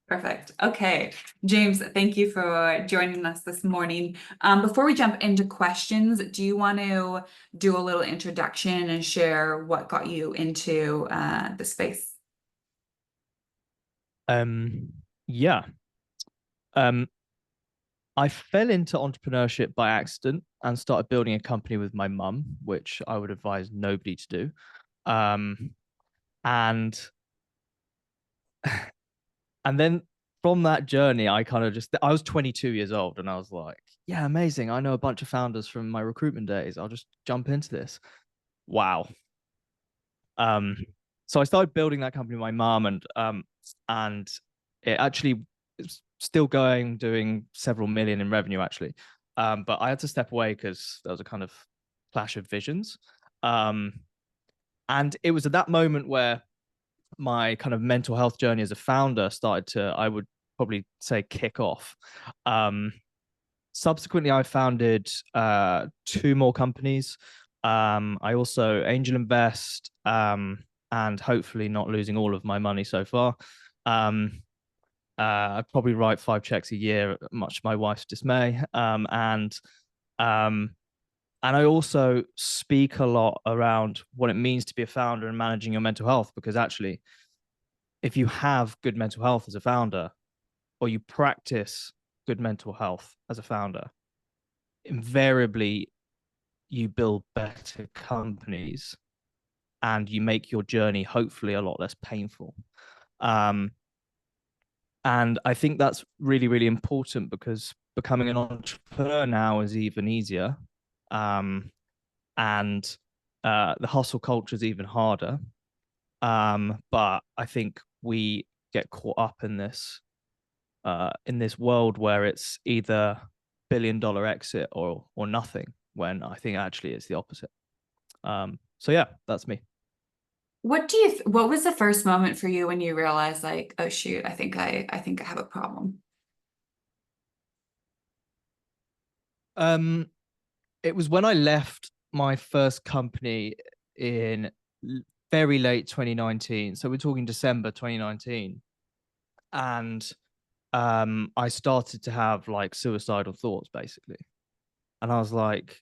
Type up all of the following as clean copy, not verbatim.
Perfect. Okay. James, thank you for joining us this morning. Before we jump into questions, do you want to do a little introduction and share what got you into the space? Um, yeah. Um, I fell into entrepreneurship by accident and started building a company with my mum, which I would advise nobody to do. Um, and and then from that journey, I was 22 years old and I was like, yeah, amazing. I know a bunch of founders from my recruitment days. I'll just jump into this. Wow. Um, so I started building that company with my mum and it actually is still going, doing several million in revenue actually. But I had to step away because there was a kind of clash of visions. Um, and it was at that moment where my kind of mental health journey as a founder started to, I would probably say, kick off. Um, Subsequently, I founded two more companies. I also angel invest, and hopefully not losing all of my money so far. Um, I probably write 5 checks a year, much to my wife's dismay. Um, and I also speak a lot around what it means to be a founder and managing your mental health, because actually, if you have good mental health as a founder, or you practice good mental health as a founder, invariably you build better companies and you make your journey hopefully a lot less painful. Um, and I think that's really, really important because becoming an entrepreneur now is even easier. Um, and the hustle culture is even harder. But I think we get caught up in this world where it's either billion-dollar exit or nothing, when I think actually it's the opposite. So yeah, that's me. What was the first moment for you when you realized like, oh shoot, I think I have a problem? Um, it was when I left my first company in very late 2019. So we're talking December 2019. And I started to have like suicidal thoughts basically. And I was like,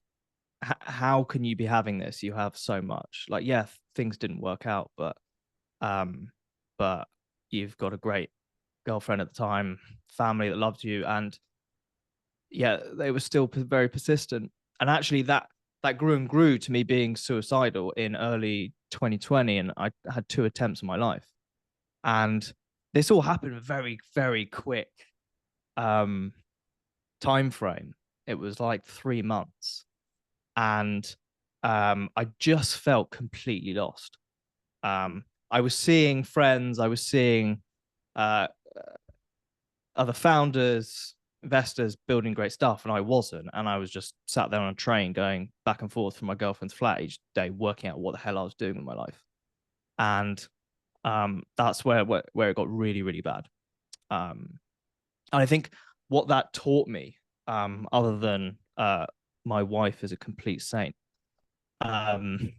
how can you be having this? You have so much. Like, yeah, things didn't work out, um, but you've got a great girlfriend at the time, family that loved you, and yeah, they were still very persistent. And actually, that grew and grew to me being suicidal in early 2020, and I had two attempts in my life, and this all happened in a very, very quick um, time frame. It was like 3 months, and I just felt completely lost. I was seeing friends, I was seeing uh, other founders, investors building great stuff, and I wasn't. And I was just sat there on a train going back and forth from my girlfriend's flat each day, working out what the hell I was doing with my life. And that's where it got really, really bad. And I think what that taught me, other than my wife is a complete saint, um,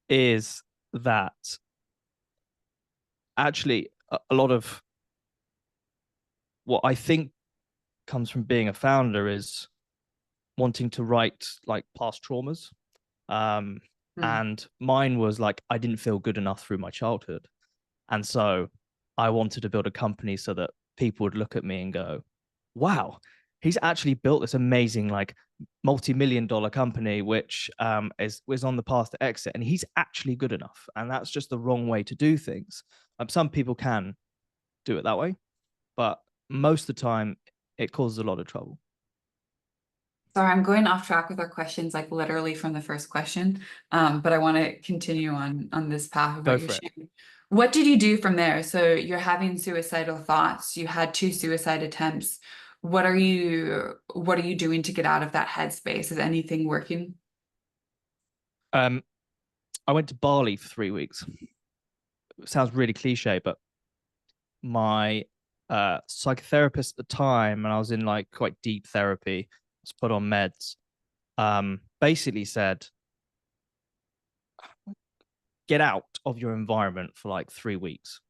is that actually a lot of what I think comes from being a founder is wanting to write like past traumas. Um, Hmm. and mine was like I didn't feel good enough through my childhood. And so I wanted to build a company so that people would look at me and go, wow, he's actually built this amazing, like multi-million dollar company, which is on the path to exit. And he's actually good enough. And that's just the wrong way to do things. Some people can do it that way, but most of the time it causes a lot of trouble. Sorry, I'm going off track with our questions, like literally from the first question. But I want to continue on this path of what Go you're for it. sharing. What did you do from there? So you're having suicidal thoughts. You had two suicide attempts. What are you doing to get out of that headspace? Is anything working? Um, I went to Bali for 3 weeks. It sounds really cliche, but my psychotherapist at the time, and I was in like quite deep therapy, was put on meds, basically said, get out of your environment for like 3 weeks.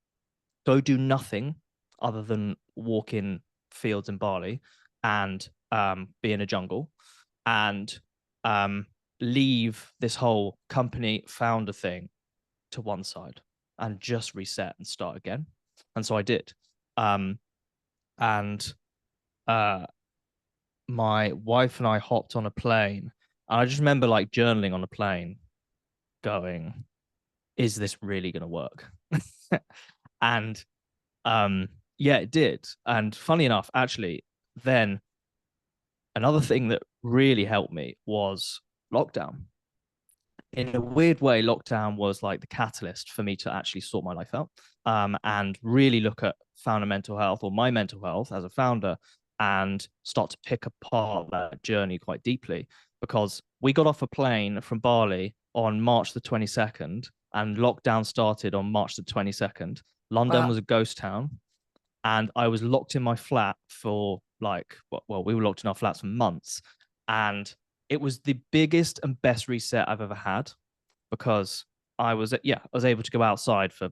Go do nothing other than walk in fields in Bali and be in a jungle and leave this whole company founder thing to one side and just reset and start again. And so I did. And my wife and I hopped on a plane. And I just remember like journaling on a plane going, is this really going to work? And yeah, it did. And funny enough, actually, then another thing that really helped me was lockdown. In a weird way, lockdown was like the catalyst for me to actually sort my life out, and really look at founder mental health or my mental health as a founder and start to pick apart that journey quite deeply. Because we got off a plane from Bali on March the 22nd and lockdown started on March the 22nd. London Wow. was a ghost town and I was locked in my flat for like, well, we were locked in our flats for months. And it was the biggest and best reset I've ever had because I was able to go outside for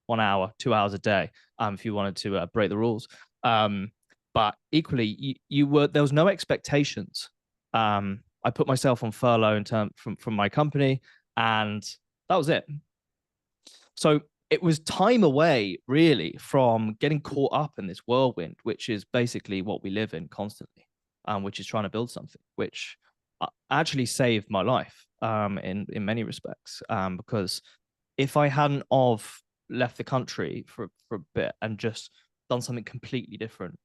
1 hour, 2 hours a day, if you wanted to break the rules. But equally, there was no expectations. I put myself on furlough in term from my company, and that was it. So it was time away, really, from getting caught up in this whirlwind, which is basically what we live in constantly, which is trying to build something, which actually saved my life in many respects. Because if I hadn't of left the country for a bit and just done something completely different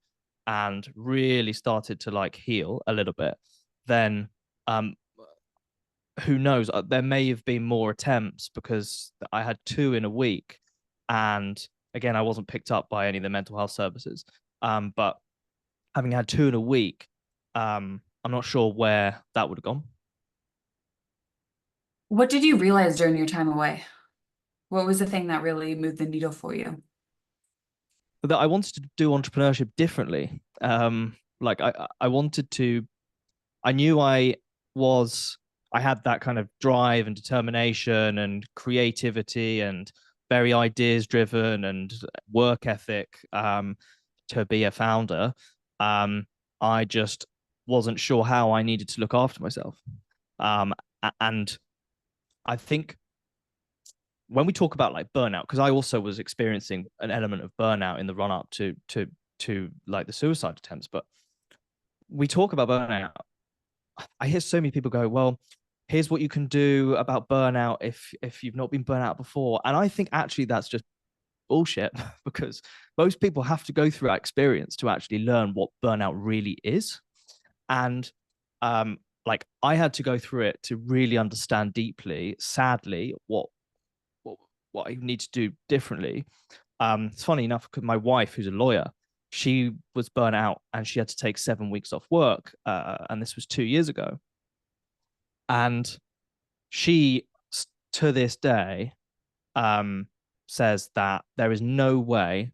and really started to like heal a little bit, then um, who knows? There may have been more attempts because I had two in a week, and again, I wasn't picked up by any of the mental health services. But having had two in a week, I'm not sure where that would have gone. What did you realize during your time away? What was the thing that really moved the needle for you? That I wanted to do entrepreneurship differently. Like I wanted to. I knew was. I had that kind of drive and determination and creativity and very ideas driven and work ethic to be a founder. I just wasn't sure how I needed to look after myself. And I think when we talk about like burnout, because I also was experiencing an element of burnout in the run up to like the suicide attempts, but we talk about burnout. I hear so many people go, well, here's what you can do about burnout if you've not been burnt out before. And I think actually that's just bullshit because most people have to go through that experience to actually learn what burnout really is. And like I had to go through it to really understand deeply, sadly, what, what I need to do differently. It's funny enough because my wife, who's a lawyer, she was burnt out and she had to take 7 weeks off work, and this was 2 years ago. And she, to this day, um, says that there is no way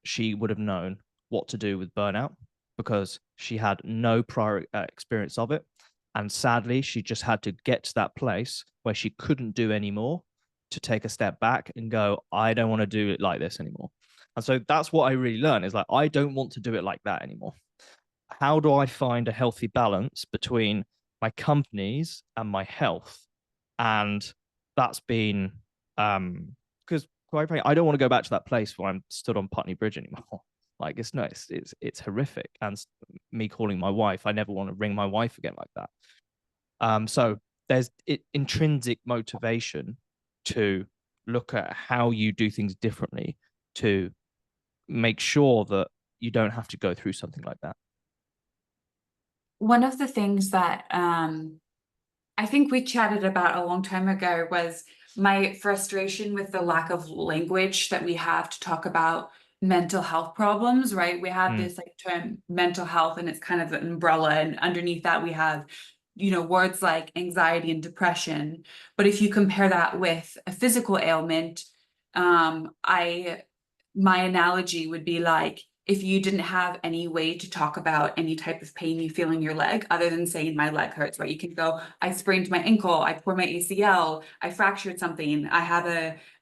she would have known what to do with burnout because she had no prior experience of it. And sadly, she just had to get to that place where she couldn't do anymore to take a step back and go, I don't want to do it like this anymore. And so that's what I really learned is like, I don't want to do it like that anymore. How do I find a healthy balance between my companies and my health? And that's been because quite frankly, I don't want to go back to that place where I'm stood on Putney Bridge anymore. Like it's no, it's horrific. And me calling my wife, I never want to ring my wife again like that. So there's intrinsic motivation to look at how you do things differently to make sure that you don't have to go through something like that. One of the things that I think we chatted about a long time ago was my frustration with the lack of language that we have to talk about mental health problems, right? We have Mm, this like term mental health and it's kind of an umbrella, and underneath that we have, words like anxiety and depression. But if you compare that with a physical ailment, I my analogy would be like if you didn't have any way to talk about any type of pain you feel in your leg other than saying my leg hurts, right? You can go, I sprained my ankle, I tore my ACL, I fractured something, I have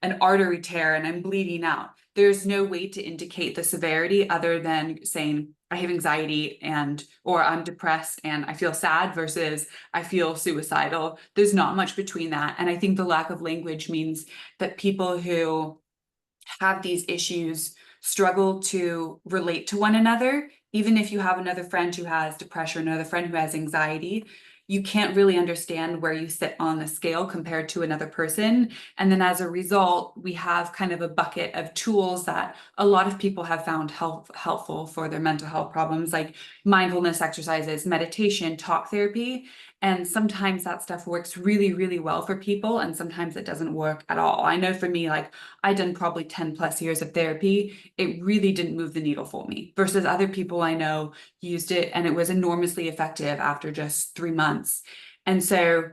an artery tear and I'm bleeding out. there's no way to indicate the severity other than saying, I have anxiety and, or I'm depressed and I feel sad versus I feel suicidal. There's not much between that. And I think the lack of language means that people who have these issues struggle to relate to one another. Even if you have another friend who has depression, another friend who has anxiety, you can't really understand where you sit on the scale compared to another person. And then as a result, we have kind of a bucket of tools that a lot of people have found helpful for their mental health problems, like mindfulness exercises, meditation, talk therapy. And sometimes that stuff works really, really well for people, and sometimes it doesn't work at all. I know for me, like I'd done probably 10 plus years of therapy. It really didn't move the needle for me versus other people I know used it and it was enormously effective after just 3 months. And so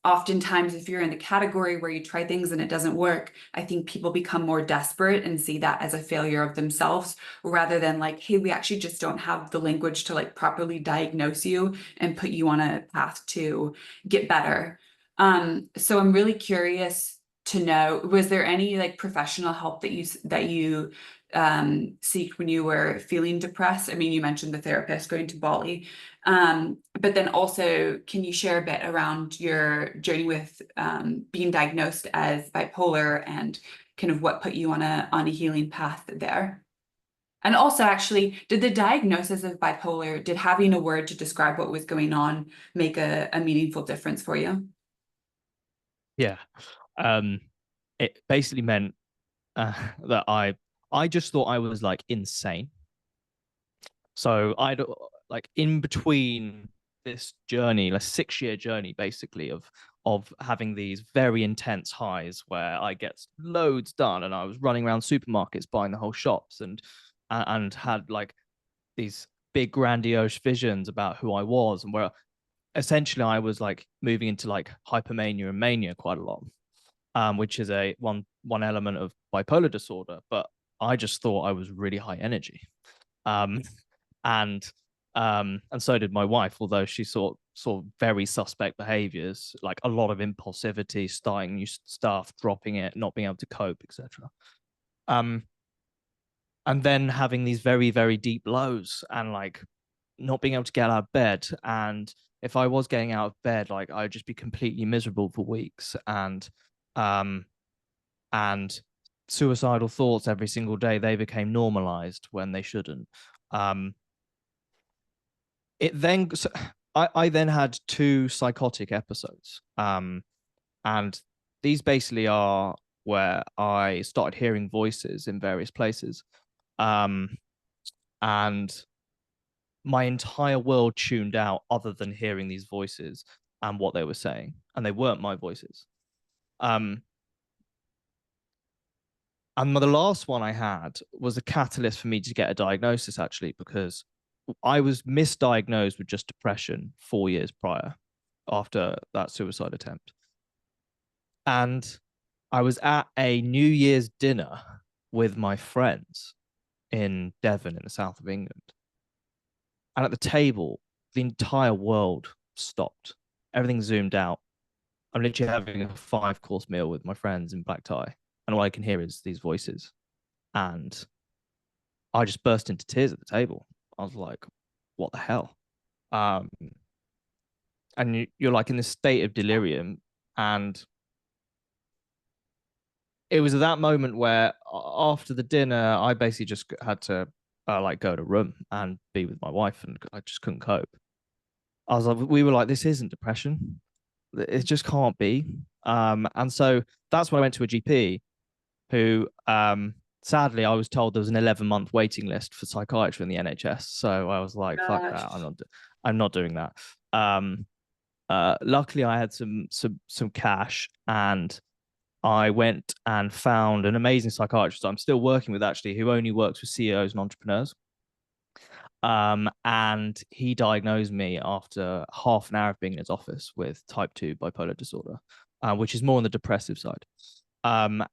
oftentimes, if you're in the category where you try things and it doesn't work, I think people become more desperate and see that as a failure of themselves rather than like, hey, we actually just don't have the language to like properly diagnose you and put you on a path to get better. So I'm really curious to know, was there any like professional help that you seek when you were feeling depressed? I mean, you mentioned the therapist going to Bali, but then also, can you share a bit around your journey with being diagnosed as bipolar and kind of what put you on a healing path there? And also, actually, did the diagnosis of bipolar, did having a word to describe what was going on make a meaningful difference for you? Yeah. Um, it basically meant that I just thought I was like insane. So I'd like in between this journey, like 6 year journey basically of having these very intense highs where I get loads done and I was running around supermarkets buying the whole shops and had like these big grandiose visions about who I was and where essentially I was like moving into like hypermania and mania quite a lot, which is a one element of bipolar disorder. But I just thought I was really high energy, um, and and so did my wife, although she saw very suspect behaviors, like a lot of impulsivity, starting new stuff, dropping it, not being able to cope, etc. Um, and then having these very deep lows and like not being able to get out of bed. And if I was getting out of bed, like I'd just be completely miserable for weeks um and suicidal thoughts every single day, they became normalized when they shouldn't. um it then so I then had two psychotic episodes, and these basically are where I started hearing voices in various places, um and my entire world tuned out other than hearing these voices and what they were saying, and they weren't my voices. um and the last one I had was a catalyst for me to get a diagnosis, actually, because I was misdiagnosed with just depression 4 years prior after that suicide attempt. And I was at a New Year's dinner with my friends in Devon in the south of England. And at the table, the entire world stopped. Everything zoomed out. I'm literally having a 5 course meal with my friends in black tie. And all I can hear is these voices. And I just burst into tears at the table. I was like, what the hell? Um, and you're like in this state of delirium. And it was at that moment where after the dinner, I basically just had to like go to a room and be with my wife, and I just couldn't cope. I was like, we were like, this isn't depression. It just can't be. And so that's when I went to a GP who, sadly, I was told there was an 11-month waiting list for psychiatry in the NHS. So I was like, fuck that. Gosh. I'm not doing that. Luckily, I had some cash, and I went and found an amazing psychiatrist I'm still working with, actually, who only works with CEOs and entrepreneurs. And he diagnosed me after half an hour of being in his office with type 2 bipolar disorder, which is more on the depressive side. And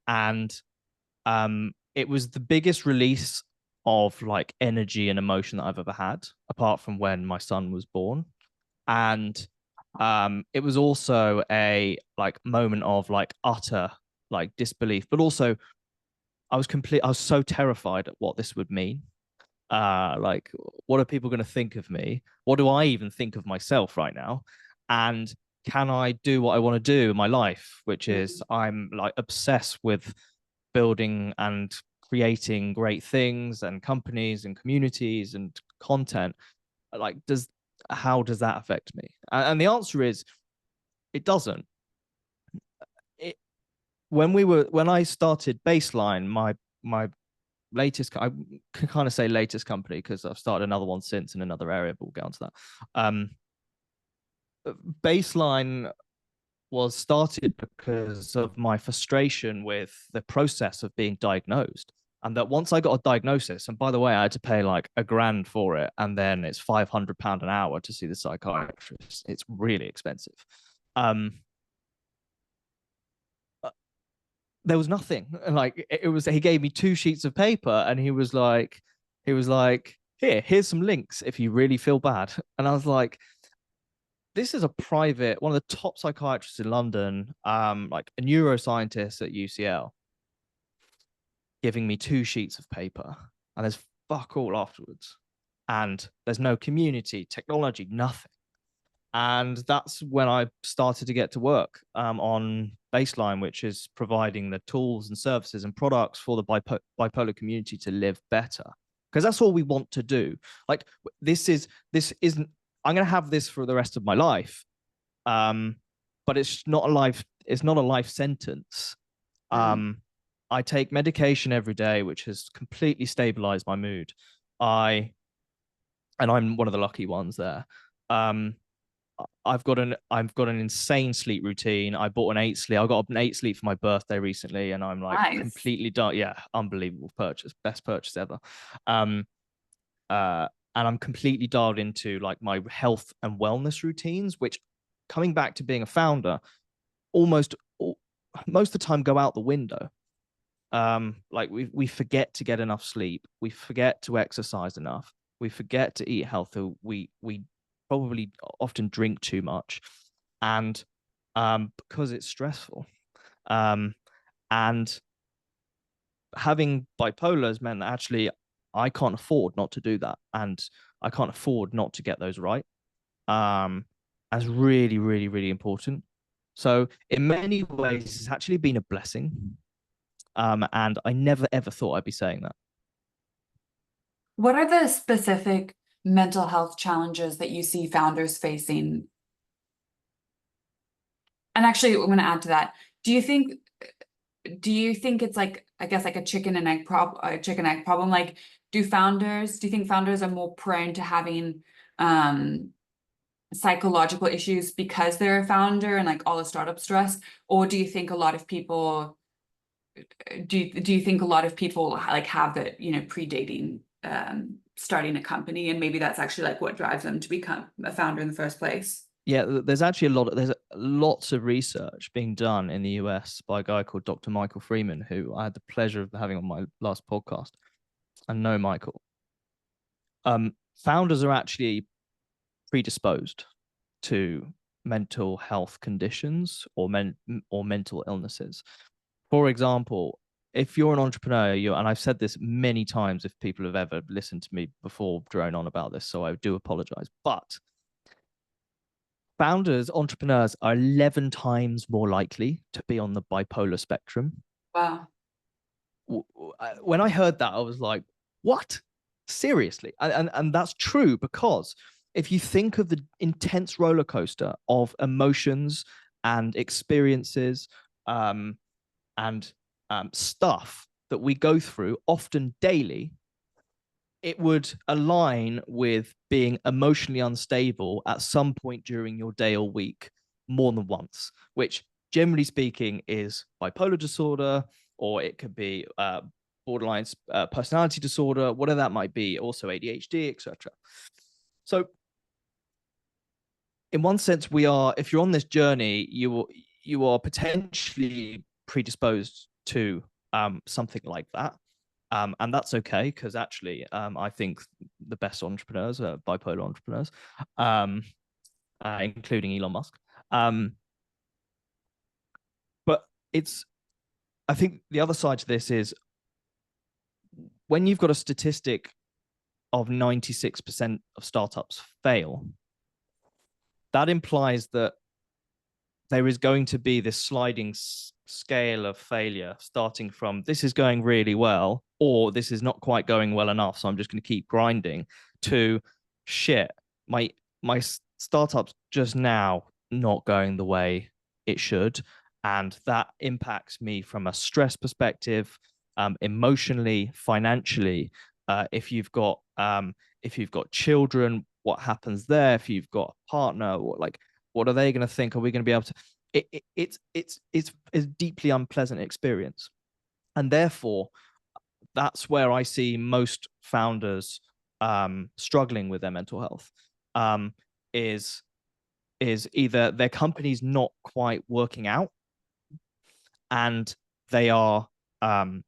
it was the biggest release of like energy and emotion that I've ever had, apart from when my son was born. And it was also a like moment of like utter like disbelief, but also I was so terrified at what this would mean. Like, what are people going to think of me? What do I even think of myself right now? And can I do what I want to do in my life, which is I'm like obsessed with building and creating great things and companies and communities and content. Like, how does that affect me? And the answer is it doesn't. It, when I started Baseline, my latest, I can kind of say latest company because I've started another one since in another area, but we'll get onto that. Baseline was started because of my frustration with the process of being diagnosed. And that once I got a diagnosis, and by the way, I had to pay like $1,000 for it, and then it's £500 an hour to see the psychiatrist. It's really expensive. Um, there was nothing. Like it was, he gave me 2 sheets of paper, and he was like, here's some links if you really feel bad. And I was like, this is a private, one of the top psychiatrists in London, like a neuroscientist at UCL, giving me 2 sheets of paper, and there's fuck all afterwards, and there's no community, technology, nothing. And that's when I started to get to work on Baseline, which is providing the tools and services and products for the bipolar community to live better, because that's all we want to do. Like this isn't, I'm going to have this for the rest of my life, but it's not a life sentence. I take medication every day, which has completely stabilized my mood. And I'm one of the lucky ones there. um I've got an insane sleep routine. I bought an 8 sleep. I got an 8 sleep for my birthday recently, and I'm like Nice. completely done. Yeah, unbelievable purchase, best purchase ever. Um, and I'm completely dialed into like my health and wellness routines, which, coming back to being a founder, almost most of the time go out the window. Like we forget to get enough sleep. We forget to exercise enough. We forget to eat healthy. We probably often drink too much, and because it's stressful. Um, and having bipolar has meant that actually I can't afford not to do that, and I can't afford not to get those right. That's really, really, really important. So in many ways, it's actually been a blessing. And I never ever thought I'd be saying that. What are the specific mental health challenges that you see founders facing? And actually, I'm going to add to that. Do you think it's like, I guess, like a chicken egg problem? Like, do you think founders are more prone to having psychological issues because they're a founder and like all the startup stress? Or do you think a lot of people do you think a lot of people like have that, predating starting a company, and maybe that's actually like what drives them to become a founder in the first place? Yeah, there's actually there's lots of research being done in the US by a guy called Dr. Michael Freeman, who I had the pleasure of having on my last podcast. I know Michael. Founders are actually predisposed to mental health conditions or mental illnesses. For example, if you're an entrepreneur, and I've said this many times if people have ever listened to me before drone on about this, so I do apologize, but founders, entrepreneurs are 11 times more likely to be on the bipolar spectrum. Wow. When I heard that, I was like, what? Seriously? And that's true, because if you think of the intense roller coaster of emotions and experiences, and stuff that we go through often daily, it would align with being emotionally unstable at some point during your day or week more than once, which generally speaking is bipolar disorder, or it could be borderline personality disorder, whatever that might be, also ADHD, etc. So in one sense, if you're on this journey, you are potentially predisposed to something like that. And that's okay, because actually, I think the best entrepreneurs are bipolar entrepreneurs, including Elon Musk. But I think the other side to this is when you've got a statistic of 96% of startups fail, that implies that there is going to be this sliding scale of failure, starting from this is going really well, or this is not quite going well enough, so I'm just going to keep grinding, to shit, my startup's just now not going the way it should, and that impacts me from a stress perspective, emotionally, financially. If you've got children, what happens there? If you've got a partner, what are they going to think? Are we going to be able to? It's a deeply unpleasant experience, and therefore that's where I see most founders struggling with their mental health. Um, is either their company's not quite working out, and they are um,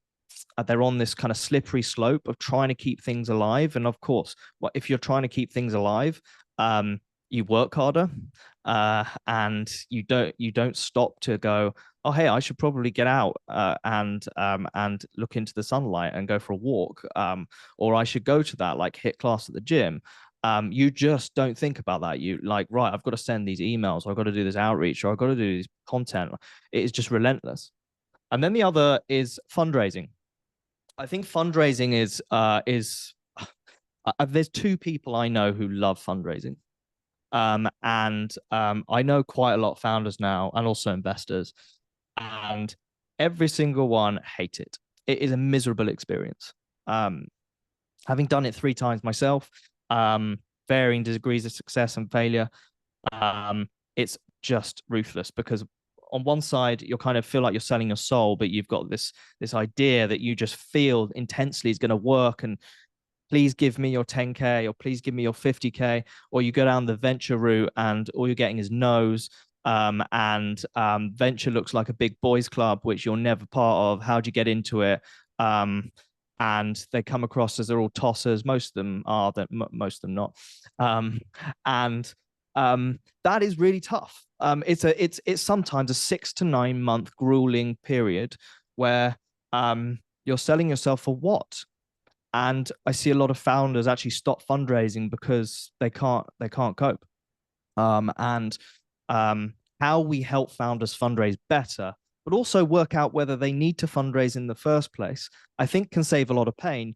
they're on this kind of slippery slope of trying to keep things alive. And of course, if you're trying to keep things alive, you work harder, and you don't stop to go, oh hey, I should probably get out and look into the sunlight and go for a walk, or I should go to that like hit class at the gym. You just don't think about that. You like, right, I've got to send these emails, or I've got to do this outreach, or I've got to do this content. It is just relentless. And then the other is fundraising. I think fundraising is there's two people I know who love fundraising. And I know quite a lot of founders now and also investors, and every single one hate it. It is a miserable experience. Um, Having done it 3 times myself, varying degrees of success and failure, it's just ruthless because on one side you kind of feel like you're selling your soul, but you've got this idea that you just feel intensely is going to work, and please give me your 10K, or please give me your 50K, or you go down the venture route and all you're getting is no's. And venture looks like a big boys club, which you're never part of. How do you get into it? And they come across as they're all tossers. Most of them are, that most of them not. And that is really tough. It's sometimes a 6 to 9 month grueling period where you're selling yourself for what? And I see a lot of founders actually stop fundraising because they can't cope. And how we help founders fundraise better, but also work out whether they need to fundraise in the first place, I think can save a lot of pain.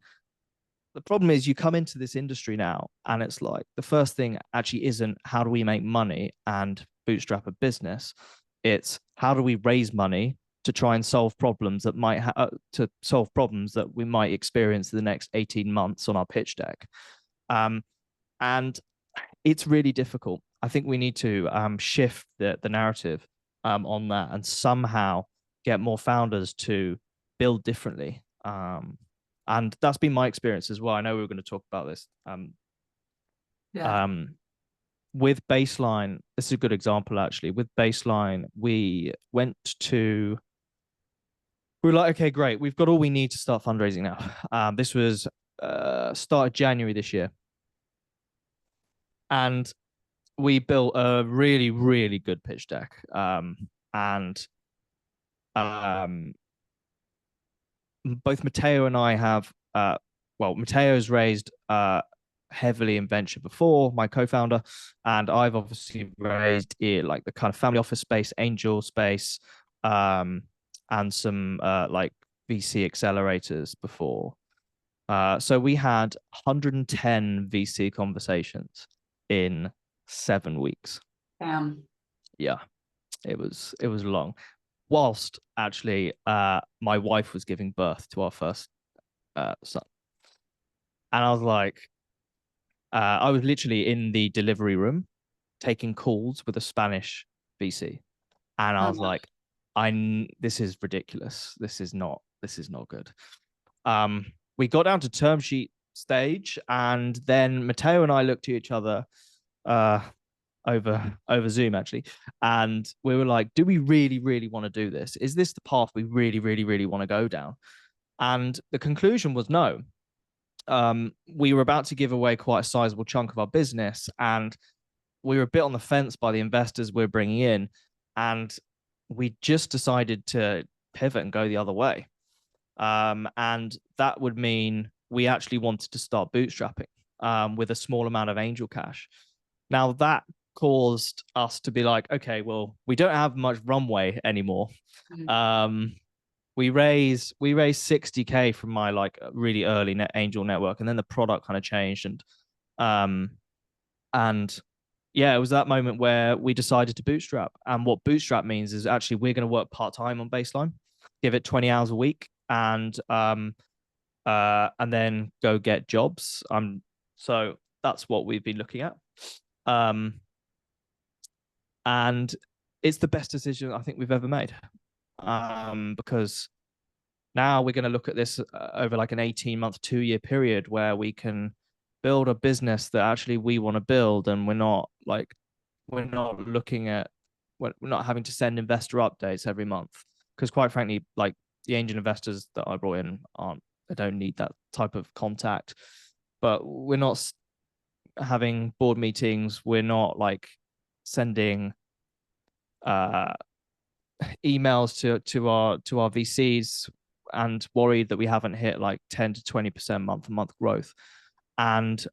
The problem is you come into this industry now, and it's like the first thing actually isn't how do we make money and bootstrap a business. It's how do we raise money to try and solve problems that to solve problems that we might experience in the next 18 months on our pitch deck. And it's really difficult. I think we need to shift the narrative on that, and somehow get more founders to build differently. And that's been my experience as well. I know we were going to talk about this. Yeah. With Baseline, this is a good example actually. With Baseline, we were like, okay, great, we've got all we need to start fundraising now. This was started January this year, and we built a really, really good pitch deck. And both Matteo and I have, Matteo's raised heavily in venture before, my co-founder, and I've obviously raised like the kind of family office space, angel space, and some like VC accelerators before. So we had 110 VC conversations in 7 weeks. Yeah, it was long. Whilst actually, my wife was giving birth to our first son, and I was like, I was literally in the delivery room taking calls with a Spanish VC, and I was like, this is ridiculous. This is not good. We got down to term sheet stage, and then Matteo and I looked at each other over Zoom actually, and we were like, do we really, really want to do this? Is this the path we really, really, really want to go down? And the conclusion was no. We were about to give away quite a sizable chunk of our business, and we were a bit on the fence by the investors we're bringing in, and we just decided to pivot and go the other way. And that would mean we actually wanted to start bootstrapping with a small amount of angel cash. Now that caused us to be like, okay, well, we don't have much runway anymore. Mhm. We raised 60K from my like really early angel network, and then the product kind of changed, um and yeah, it was that moment where we decided to bootstrap. And what bootstrap means is actually we're going to work part-time on Baseline, give it 20 hours a week, and then go get jobs. So that's what we've been looking at. And it's the best decision I think we've ever made. Because now we're going to look at this over like an 18-month, 2-year period where we can build a business that actually we want to build, and we're not looking at we're not having to send investor updates every month, because quite frankly, like the angel investors that I brought in they don't need that type of contact. But we're not having board meetings, we're not like sending uh emails to our VCs and worried that we haven't hit like 10 to 20% month-to-month growth. And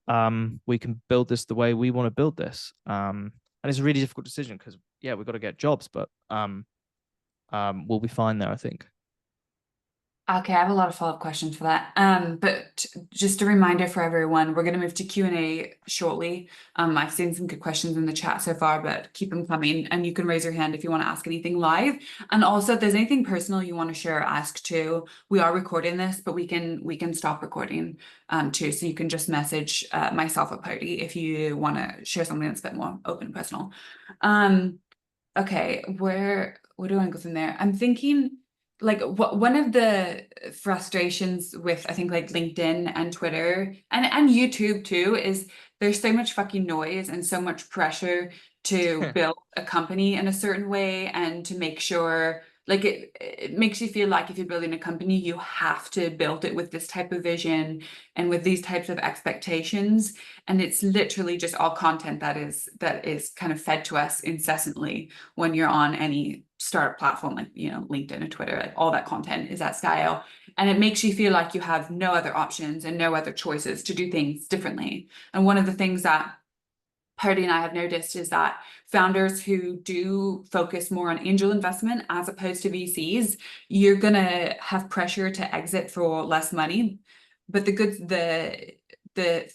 we can build this the way we want to build this. And it's a really difficult decision because yeah, we've got to get jobs, but we'll be fine there, I think. Okay, I have a lot of follow-up questions for that. But just a reminder for everyone, we're going to move to Q&A shortly. I've seen some good questions in the chat so far, but keep them coming, and you can raise your hand if you want to ask anything live. And also, if there's anything personal you want to share or ask too, we are recording this, but we can stop recording too. So you can just message myself at Party if you want to share something that's a bit more open and personal. Okay, where do I want to go from there? I'm thinking like one of the frustrations with I think like LinkedIn and Twitter and YouTube too is there's so much fucking noise and so much pressure to build a company in a certain way and to make sure like it makes you feel like if you're building a company, you have to build it with this type of vision and with these types of expectations. And it's literally just all content that is kind of fed to us incessantly when you're on any startup platform like LinkedIn or Twitter. Like all that content is that style, and it makes you feel like you have no other options and no other choices to do things differently. And one of the things that Party and I have noticed is that founders who do focus more on angel investment as opposed to VCs, you're gonna have pressure to exit for less money. But the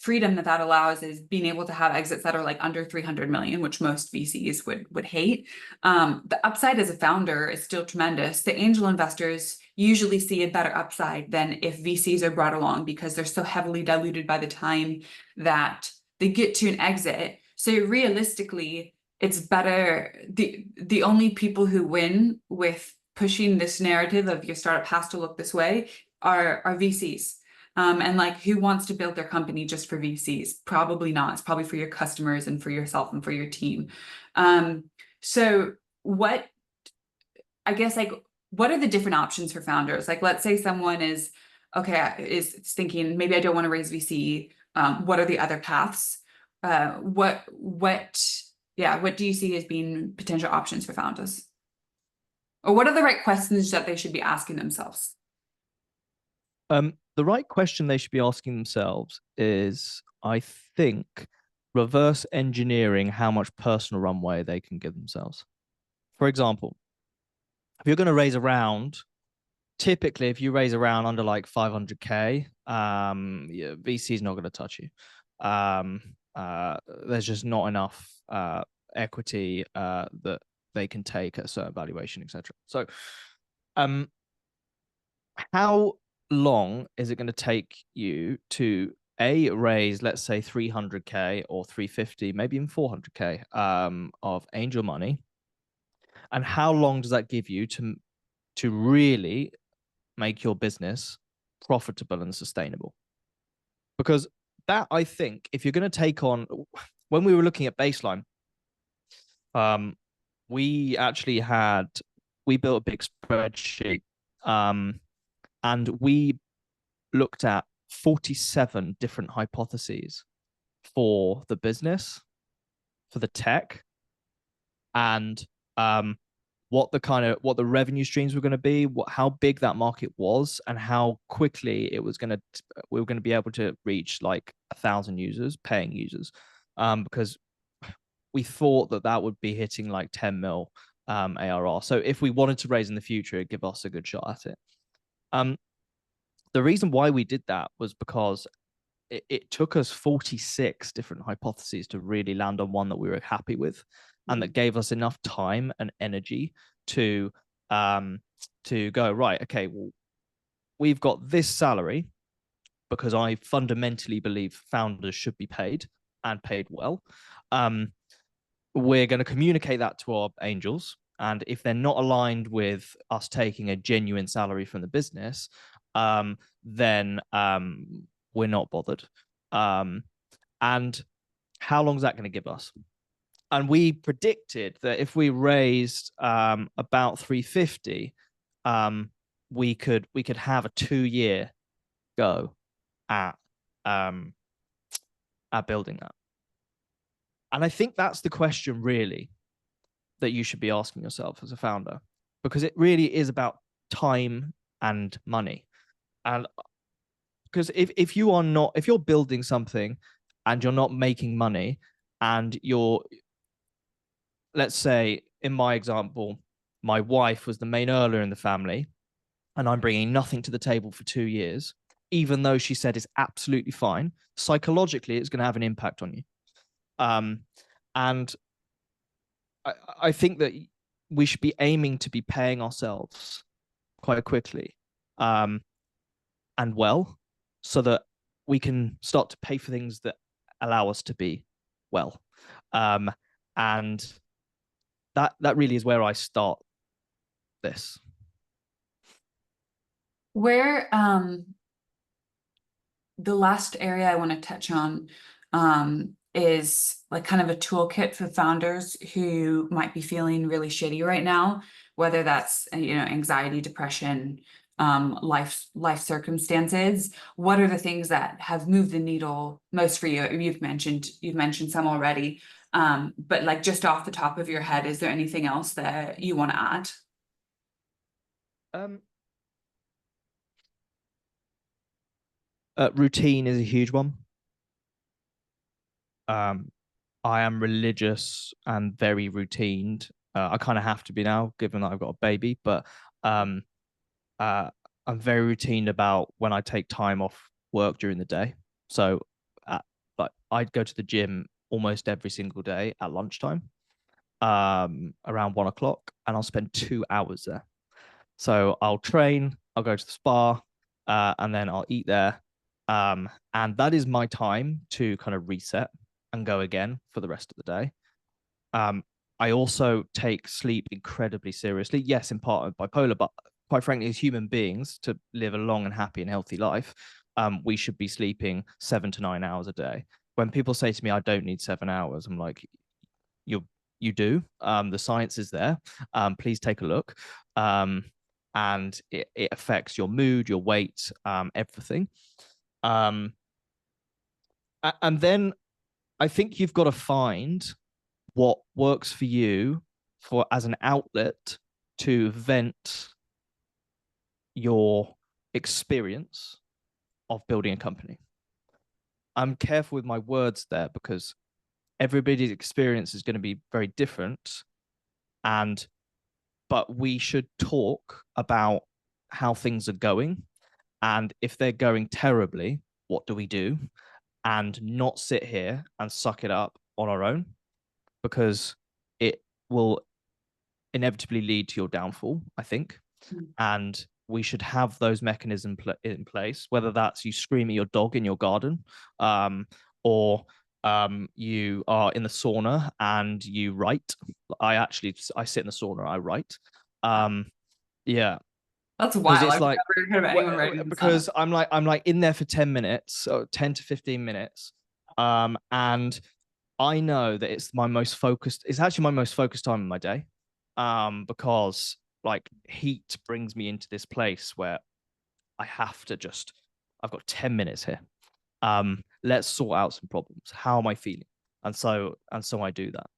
freedom that allows is being able to have exits that are like under 300 million, which most VCs would hate. The upside as a founder is still tremendous. The angel investors usually see a better upside than if VCs are brought along because they're so heavily diluted by the time that they get to an exit. So realistically, it's better. The only people who win with pushing this narrative of your startup has to look this way are VCs. And like, who wants to build their company just for VCs? Probably not. It's probably for your customers and for yourself and for your team. So what, I guess, like, what are the different options for founders? Like, let's say someone is thinking, maybe I don't want to raise VC. What are the other paths? What do you see as being potential options for founders? Or what are the right questions that they should be asking themselves? The right question they should be asking themselves is, I think, reverse engineering how much personal runway they can give themselves. For example, if you're going to raise a round, typically if you raise a round under like 500K, yeah, VC is not going to touch you. There's just not enough equity that they can take at a certain valuation, etc. So, how long is it going to take you to raise, let's say 300K or 350, maybe even 400K of angel money, and how long does that give you to really make your business profitable and sustainable? Because that, I think, if you're going to take on, when we were looking at Baseline, we actually we built a big spreadsheet, and we looked at 47 different hypotheses for the business, for the tech, and what the revenue streams were going to be, how big that market was, and how quickly we were going to be able to reach like 1,000 users, paying users, because we thought that would be hitting like 10 mil ARR. So if we wanted to raise in the future, it'd give us a good shot at it. The reason why we did that was because it took us 46 different hypotheses to really land on one that we were happy with, and that gave us enough time and energy to go, right, okay, well, we've got this salary because I fundamentally believe founders should be paid and paid well. We're going to communicate that to our angels, and if they're not aligned with us taking a genuine salary from the business, then we're not bothered. And how long is that going to give us? And we predicted that if we raised about 350, we could have a 2-year go at building that. And I think that's the question really that you should be asking yourself as a founder, because it really is about time and money. And because if you're building something and you're not making money, and let's say in my example, my wife was the main earner in the family, and I'm bringing nothing to the table for 2 years, even though she said it's absolutely fine, psychologically, it's going to have an impact on you. And I think that we should be aiming to be paying ourselves quite quickly, and well, so that we can start to pay for things that allow us to be well. And that really is where I start this. Where the last area I want to touch on is like kind of a toolkit for founders who might be feeling really shitty right now, whether that's anxiety, depression, life circumstances. What are the things that have moved the needle most for you? You've mentioned some already, but like just off the top of your head, is there anything else that you want to add? Routine is a huge one. I am religious and very routined. I kind of have to be now, given that I've got a baby, but I'm very routine about when I take time off work during the day. So like I'd go to the gym almost every single day at lunchtime, around 1 o'clock, and I'll spend 2 hours there. So I'll train, I'll go to the spa, and then I'll eat there. And that is my time to kind of reset and go again for the rest of the day. I also take sleep incredibly seriously. Yes, in part of bipolar, but quite frankly, as human beings, to live a long and happy and healthy life, we should be sleeping 7 to 9 hours a day. When people say to me, I don't need 7 hours, I'm like, you do. The science is there. Please take a look. And it affects your mood, your weight, everything. And then I think you've got to find what works for you as an outlet to vent your experience of building a company. I'm careful with my words there because everybody's experience is going to be very different, but we should talk about how things are going, and if they're going terribly, what do we do, and not sit here and suck it up on our own, because it will inevitably lead to your downfall, I think. And we should have those mechanisms in place, whether that's you scream at your dog in your garden, or you are in the sauna and you write. I sit in the sauna, I write. Yeah. That's Because wild. it's I've like, never heard of anyone writing in the because sauna. I'm like in there for 10 minutes, so 10 to 15 minutes. And I know that it's actually my most focused time in my day. Because like heat brings me into this place where I've got 10 minutes here. Let's sort out some problems. How am I feeling? And so I do that.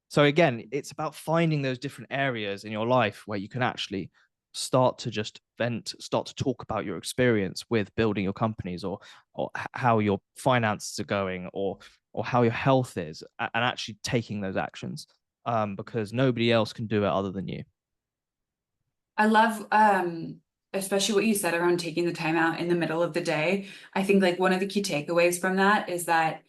So again, it's about finding those different areas in your life where you can actually start to just vent, start to talk about your experience with building your companies, or how your finances are going, or how your health is, and actually taking those actions, because nobody else can do it other than you. I love especially what you said around taking the time out in the middle of the day. I think like one of the key takeaways from that is that,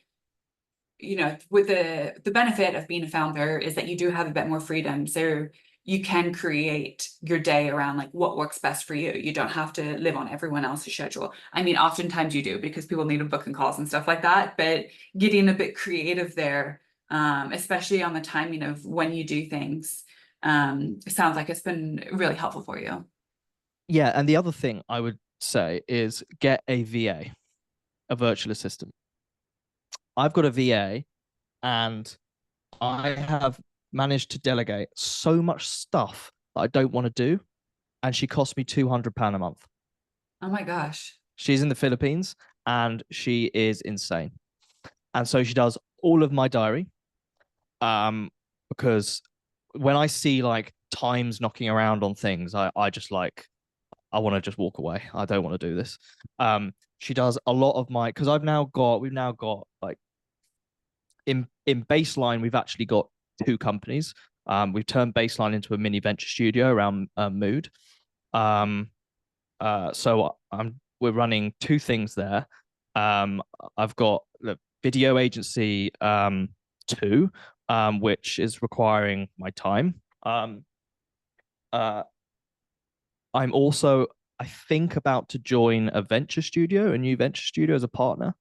you know, with the benefit of being a founder is that you do have a bit more freedom. So you can create your day around like what works best for you. You don't have to live on everyone else's schedule. I mean, oftentimes you do because people need to book and calls and stuff like that, but getting a bit creative there, especially on the timing of when you do things, sounds like it's been really helpful for you. Yeah, and the other thing I would say is get a VA, a virtual assistant. I've got a VA, and I have managed to delegate so much stuff that I don't want to do, and she costs me £200 a month. Oh my gosh. She's in the Philippines, and she is insane. And so she does all of my diary. Because when I see like times knocking around on things, I just like, I want to just walk away. I don't want to do this. She does a lot of my, because we've now got like, in baseline, we've actually got two companies. We've turned baseline into a mini venture studio around mood. Um, so we're running two things there. I've got the video agency two, which is requiring my time. Uh, I'm also, I think, about to join a venture studio, a new venture studio as a partner.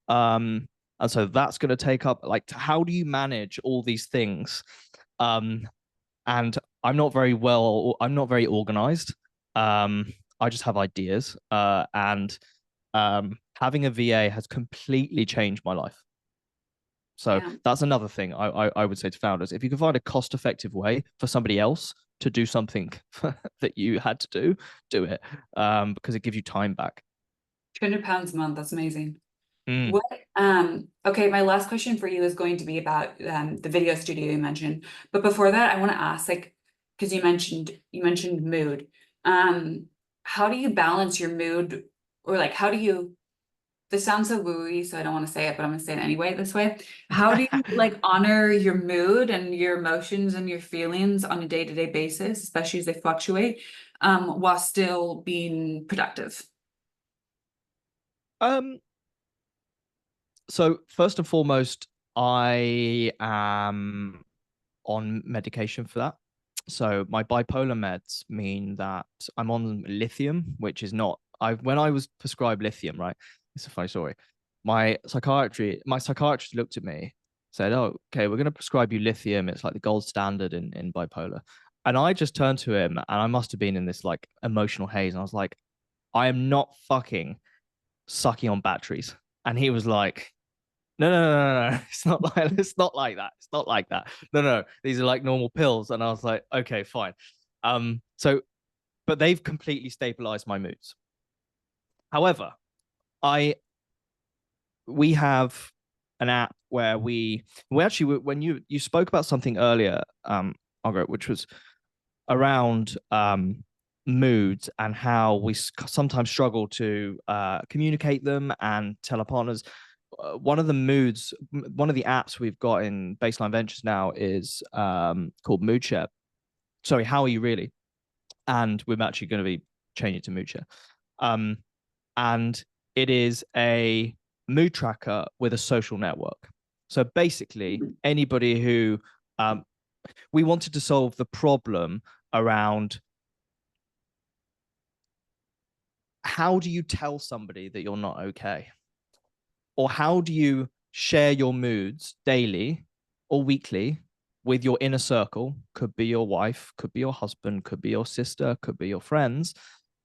Um, and so that's going to take up like, how do you manage all these things? Um, and I'm not very organized. I just have ideas. And having a VA has completely changed my life. So Yeah. that's another thing I would say to founders. If you can find a cost-effective way for somebody else to do something that you had to do it, because it gives you time back. £200 a month, that's amazing. Mm. What okay, my last question for you is going to be about the video studio you mentioned. But before that, I want to ask, like, because you mentioned mood. Um, how do you balance your mood, or like how do you, this sounds so wooey, so I don't want to say it, but I'm gonna say it anyway this way. How do you like honor your mood and your emotions and your feelings on a day-to-day basis, especially as they fluctuate, while still being productive? Um, so first and foremost, I am on medication for that. So my bipolar meds mean that I'm on lithium, which is not, I when I was prescribed lithium, right? It's a funny story. My psychiatrist looked at me, said, "Oh, okay, we're going to prescribe you lithium. It's like the gold standard in bipolar." And I just turned to him, and I must have been in this like emotional haze, and I was like, "I am not fucking sucking on batteries." And he was like, no. It's not like that. It's not like that. No. These are like normal pills. And I was like, okay, fine. So but they've completely stabilized my moods. However, I we have an app where we actually, when you spoke about something earlier, Margaret, which was around moods and how we sometimes struggle to communicate them and tell our partners. One of the apps we've got in Baseline Ventures now is called Mood Share. Sorry, how are you really? And we're actually going to be changing to Mood Share. Um, and it is a mood tracker with a social network. So basically, anybody who we wanted to solve the problem around how do you tell somebody that you're not okay? Or how do you share your moods daily or weekly with your inner circle? Could be your wife, could be your husband, could be your sister, could be your friends.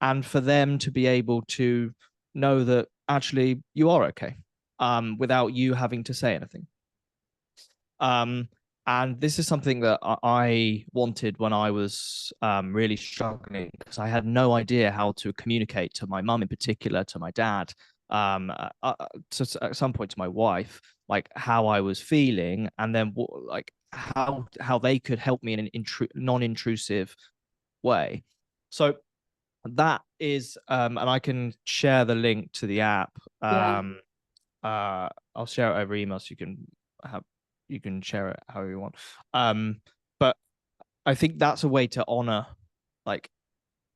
And for them to be able to know that actually you are okay, without you having to say anything. Um, and this is something that I wanted when I was really struggling, because I had no idea how to communicate to my mum in particular, to my dad, at some point to my wife, like how I was feeling, and then like how they could help me in an non-intrusive way. So that is, and I can share the link to the app. Yeah. I'll share it over email so have you can share it however you want. But I think that's a way to honor like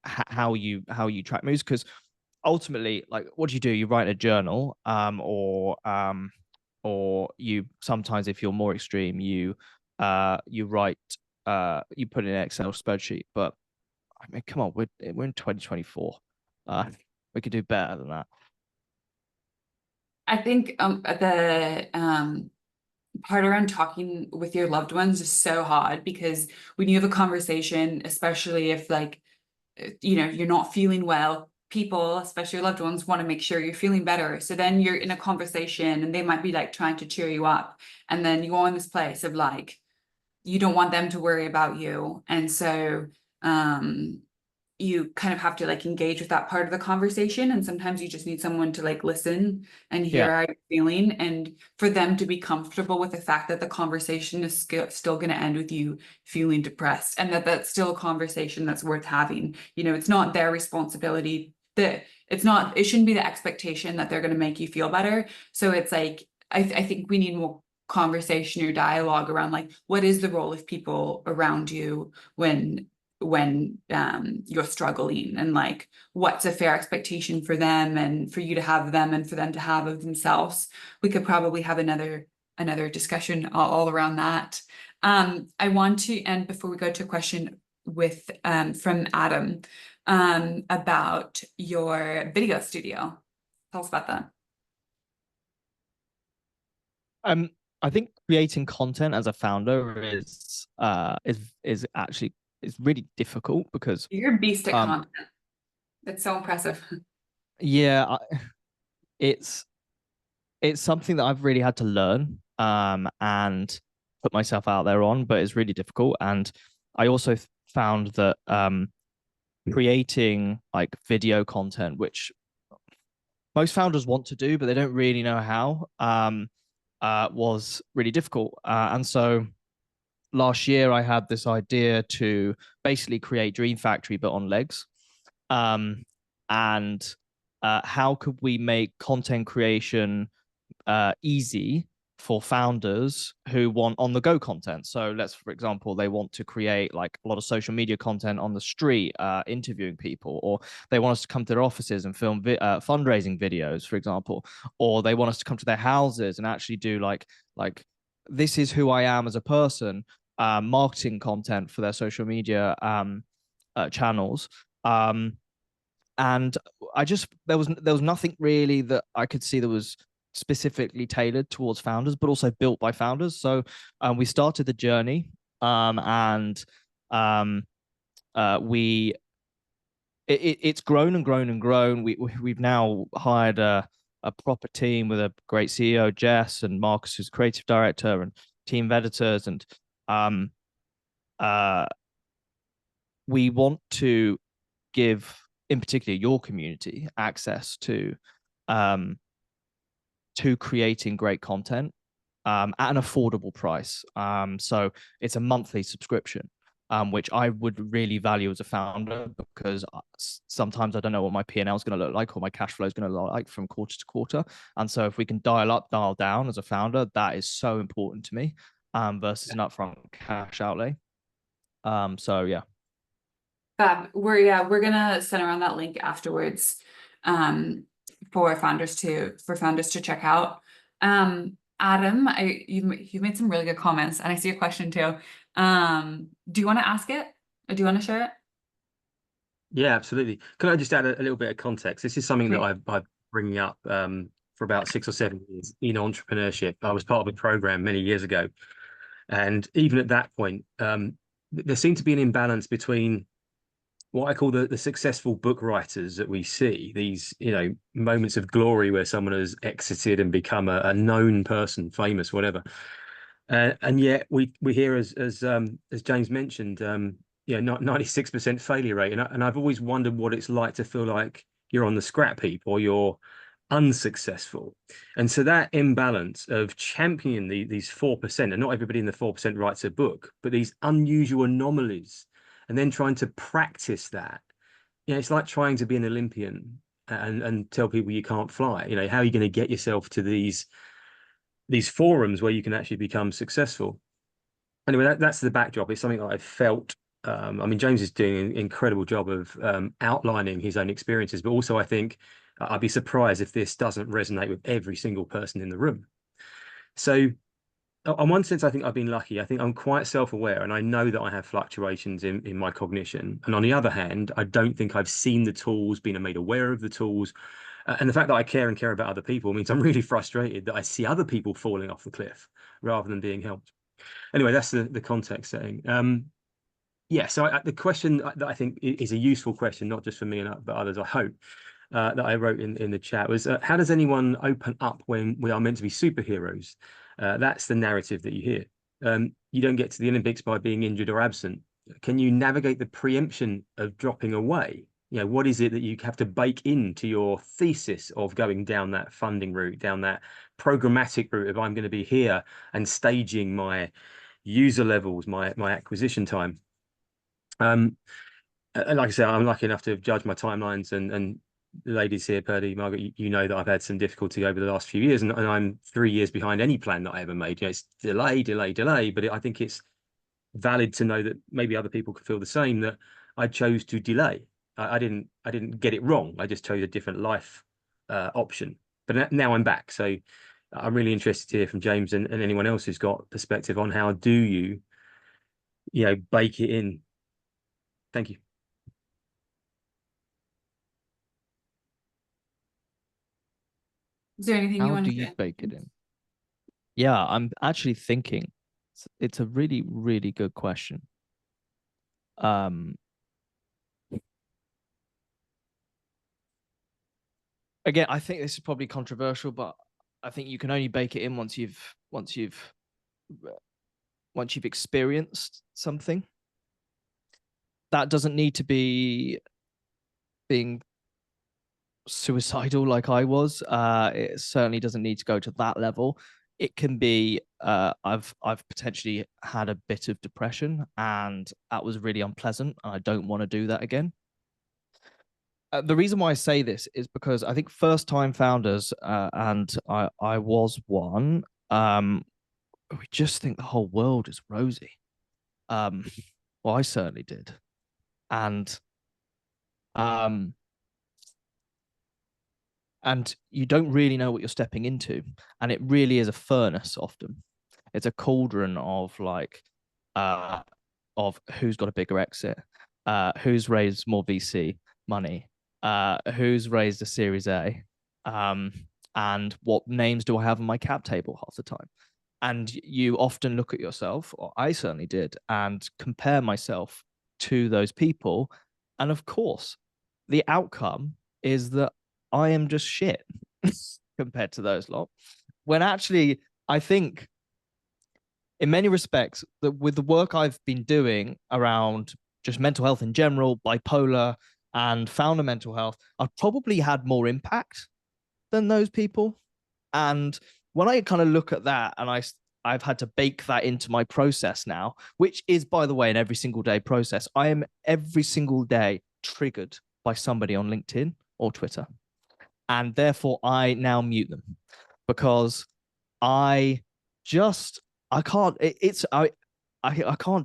how you track moves, because ultimately, like, what do? You write a journal, or you sometimes, if you're more extreme, you write, you put in an Excel spreadsheet. But I mean, come on, we're in 2024. We could do better than that. I think the part around talking with your loved ones is so hard, because when you have a conversation, especially if like you're not feeling well, people, especially your loved ones, want to make sure you're feeling better. So then you're in a conversation and they might be like trying to cheer you up, and then you go in this place of like you don't want them to worry about you, and so um you kind of have to like engage with that part of the conversation, and sometimes you just need someone to like listen and Yeah, hear how you're feeling, and for them to be comfortable with the fact that the conversation is still going to end with you feeling depressed, and that that's still a conversation that's worth having. It's not their responsibility, that it shouldn't be the expectation that they're going to make you feel better. So it's like I think we need more conversation or dialogue around like what is the role of people around you when you're struggling, and like what's a fair expectation for them and for you to have them and for them to have of themselves. We could probably have another discussion all around that. I want to end before we go to a question with from Adam about your video studio. Tell us about that. um, I think creating content as a founder is actually is really difficult because You're a beast at um content. It's so impressive. yeah, it's it's something that I've really had to learn and put myself out there on, but it's really difficult. And I also found that creating like video content, which most founders want to do, but they don't really know how, was really difficult. And so last year I had this idea to basically create Dream Factory, but on legs. And how could we make content creation easy for founders who want on the go content? So let's, for example, they want to create like a lot of social media content on the street, interviewing people, or they want us to come to their offices and film fundraising videos, for example, or they want us to come to their houses and actually do like this is who I am as a person, marketing content for their social media channels. And I just there was nothing really that I could see that was specifically tailored towards founders, but also built by founders. So we started the journey, and um, we it's grown and grown and grown. We've now hired a proper team with a great CEO, Jess, and Marcus, who's creative director, and team of editors, and um, uh, we want to give, in particular, your community access um, to creating great content at an affordable price. So it's a monthly subscription, which I would really value as a founder, because sometimes I don't know what my P&L is going to look like or my cash flow is going to look like from quarter to quarter. And so if we can dial up, dial down as a founder, that is so important to me, versus an upfront cash outlay. So yeah. Fab. We're gonna send around that link afterwards um for founders to check out. Adam, you've made some really good comments, and I see a question too. Do you want to ask it, or do you want to share it? Yeah, absolutely. Can I just add a little bit of context? This is something that Great. I've bringing up for about 6 or 7 years in entrepreneurship. I was part of a program many years ago, and even at that point, there seemed to be an imbalance between what I call the successful book writers that we see, these, moments of glory where someone has exited and become a known person, famous, whatever. And yet we hear, as James mentioned, not 96% failure rate. And I've always wondered what it's like to feel like you're on the scrap heap, or you're unsuccessful. And so that imbalance of championing these 4%, and not everybody in the 4% writes a book, but these unusual anomalies, and then trying to practice that, it's like trying to be an Olympian and tell people you can't fly. How are you going to get yourself to these forums where you can actually become successful? Anyway, that's the backdrop. It's something that I've felt. I mean, James is doing an incredible job of outlining his own experiences, but also I think I'd be surprised if this doesn't resonate with every single person in the room. So in one sense, I think I've been lucky. I think I'm quite self-aware, and I know that I have fluctuations in my cognition. And on the other hand, I don't think I've seen the tools, been made aware of the tools. And the fact that I care about other people means I'm really frustrated that I see other people falling off the cliff rather than being helped. Anyway, that's the context setting. Yeah, so the question that I think is a useful question, not just for me but others, I hope, that I wrote in the chat was, how does anyone open up when we are meant to be superheroes? That's the narrative that you hear. You don't get to the Olympics by being injured or absent. Can you navigate the preemption of dropping away? What is it that you have to bake into your thesis of going down that funding route, down that programmatic route of I'm going to be here and staging my user levels, my acquisition time? And like I said, I'm lucky enough to have judged my timelines, and the ladies here, Purdy, Margaret, you know that I've had some difficulty over the last few years, and I'm 3 years behind any plan that I ever made. It's delay, but I think it's valid to know that maybe other people could feel the same, that I chose to delay. I didn't get it wrong. I just chose a different life option. But now I'm back. So I'm really interested to hear from James and anyone else who's got perspective on how do you bake it in. Thank you. Is there anything you How want do to you say? bake it in? Yeah, I'm actually thinking it's a really, really good question. Again, I think this is probably controversial, but I think you can only bake it in once you've experienced something. That doesn't need to be being suicidal like I was. It certainly doesn't need to go to that level. It can be I've potentially had a bit of depression, and that was really unpleasant, and I don't want to do that again. The reason why I say this is because I think first-time founders, and I was one, we just think the whole world is rosy. Well, I certainly did, and you don't really know what you're stepping into, and it really is a furnace. Often, it's a cauldron of of who's got a bigger exit, who's raised more VC money, who's raised a Series A, and what names do I have on my cap table half the time. And you often look at yourself, or I certainly did, and compare myself to those people. And of course, the outcome is that I am just shit compared to those lot. When actually, I think in many respects, that with the work I've been doing around just mental health in general, bipolar, and founder mental health, I've probably had more impact than those people. And when I kind of look at that, and I've had to bake that into my process now, which is, by the way, an every single day process. I am every single day triggered by somebody on LinkedIn or Twitter. And therefore I now mute them, because I can't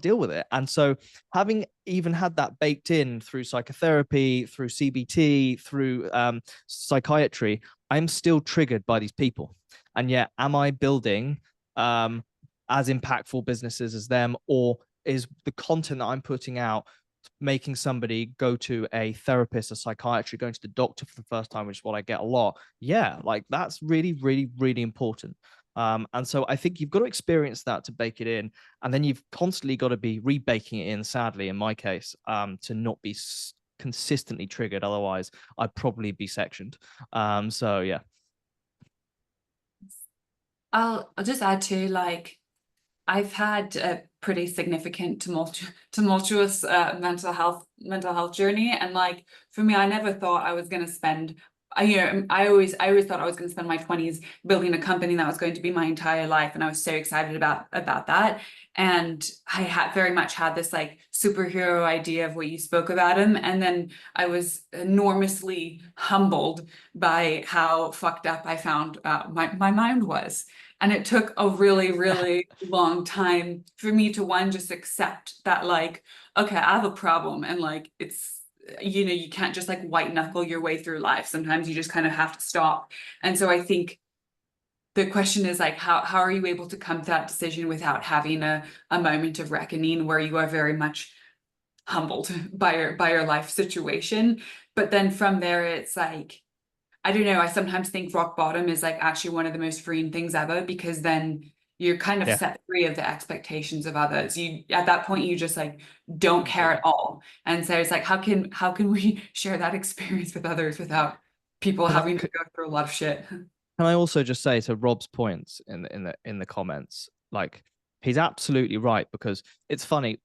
deal with it. And so, having even had that baked in through psychotherapy, through CBT, through psychiatry, I'm still triggered by these people. And yet, am I building as impactful businesses as them, or is the content that I'm putting out making somebody go to a therapist, a psychiatrist, going to the doctor for the first time, which is what I get a lot? Yeah, like that's really, really, really important. And so I think you've got to experience that to bake it in, and then you've constantly got to be rebaking it in, sadly, in my case, to not be consistently triggered. Otherwise, I'd probably be sectioned. So yeah. I'll just add to, like, I've had a pretty significant tumultuous mental health journey, and like for me, I never thought I was going to spend I always thought I was going to spend my 20s building a company that was going to be my entire life, and I was so excited about that. And I had very much had this like superhero idea of what you spoke about him, and then I was enormously humbled by how fucked up I found my mind was. And it took a really, really long time for me to one, just accept that like, okay, I have a problem, and like it's, you know, you can't just like white knuckle your way through life. Sometimes you just kind of have to stop. And so I think the question is like, how are you able to come to that decision without having a moment of reckoning where you are very much humbled by your life situation? But then from there, it's like, I don't know, I sometimes think rock bottom is like actually one of the most freeing things ever, because then you're kind of Yeah, set free of the expectations of others. You, at that point, you just like don't care at all. And so it's like, how can we share that experience with others without people can I, having to go through a lot of shit? can I also just say to Rob's points in the comments, like he's absolutely right, because it's funny,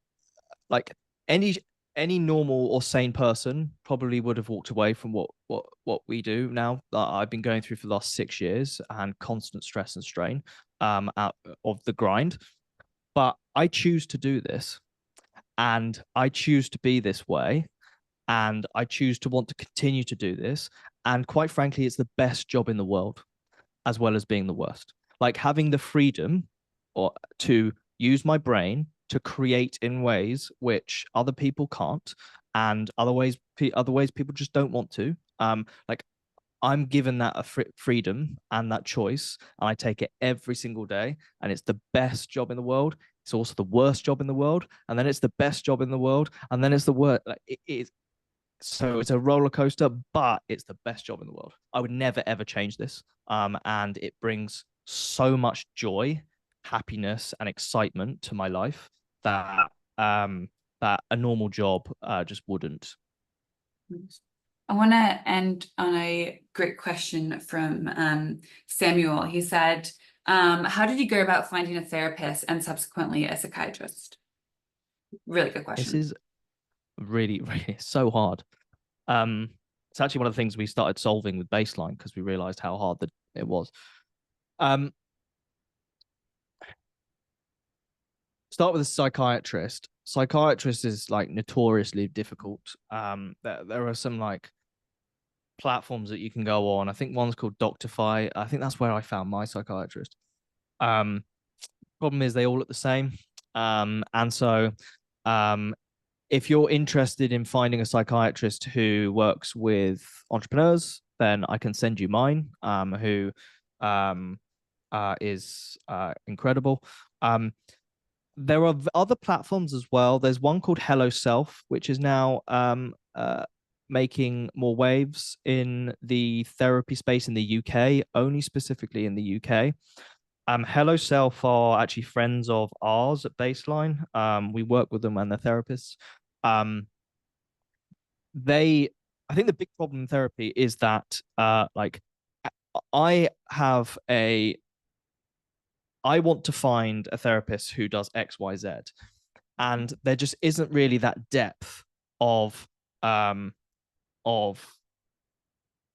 like any normal or sane person probably would have walked away from what we do now that I've been going through for the last 6 years, and constant stress and strain out of the grind. But I choose to do this, and I choose to be this way, and I choose to want to continue to do this. And quite frankly, it's the best job in the world, as well as being the worst. Like having the freedom or to use my brain to create in ways which other people can't, and other ways people just don't want to. Like I'm given that a freedom and that choice, and I take it every single day. And it's the best job in the world. It's also the worst job in the world, and then it's the best job in the world, and then it's the worst. Like it is. So it's a roller coaster, but it's the best job in the world. I would never ever change this. And it brings so much joy, happiness, and excitement to my life that that a normal job just wouldn't. I want to end on a great question from Samuel. He said, how did you go about finding a therapist and subsequently a psychiatrist? Really good This question. is really, really so hard. It's actually one of the things we started solving with Baseline, because we realized how hard that it was. Start with a psychiatrist. Psychiatrist is like notoriously difficult. There are some like platforms that you can go on. I think one's called Doctify. I think that's where I found my psychiatrist. Problem is they all look the same. And so if you're interested in finding a psychiatrist who works with entrepreneurs, then I can send you mine, who is incredible. There are other platforms as well. There's one called Hello Self, which is now making more waves in the therapy space in the UK, only specifically in the UK. Hello Self are actually friends of ours at Baseline. We work with them and their therapists. I think the big problem in therapy is that like I have a I want to find a therapist who does X, Y, Z, and there just isn't really that depth of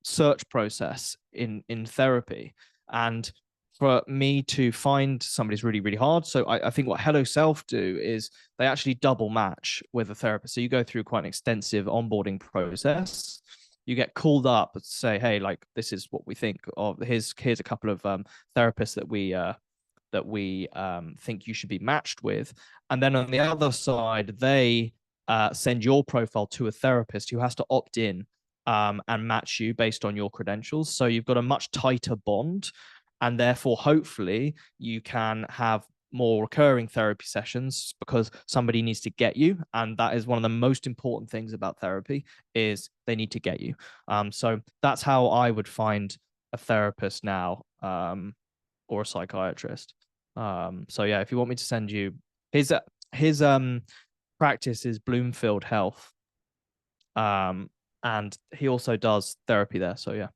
search process in therapy. And for me to find somebody is really, really hard. So I think what Hello Self do is they actually double match with a therapist. So you go through quite an extensive onboarding process. You get called up to say, hey, like this is what we think of. Here's a couple of therapists that we think you should be matched with. And then on the other side, they send your profile to a therapist who has to opt in and match you based on your credentials. So you've got a much tighter bond, and therefore, hopefully, you can have more recurring therapy sessions because somebody needs to get you. And that is one of the most important things about therapy is they need to get you. So that's how I would find a therapist now, or a psychiatrist. So yeah, if you want me to send you his practice is Bloomfield Health. And he also does therapy there. So yeah.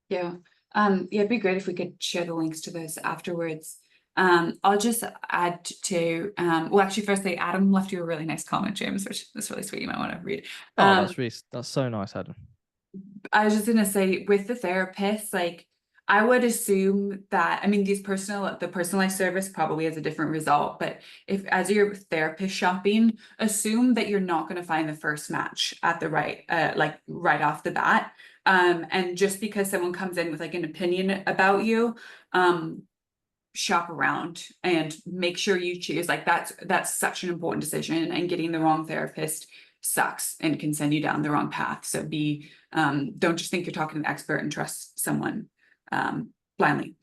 Yeah. Yeah, it'd be great if we could share the links to those afterwards. I'll just add to well, actually, firstly, Adam left you a really nice comment, James, which is really sweet. You might want to read. Oh, that's so nice, Adam. I was just gonna say with the therapist, like I would assume that, I mean, the personalized service probably has a different result, but if as your therapist shopping, assume that you're not gonna find the first match at the right, like right off the bat. And just because someone comes in with like an opinion about you, shop around and make sure you choose. Like that's such an important decision, and getting the wrong therapist sucks and can send you down the wrong path. So don't just think you're talking to an expert and trust someone blindly.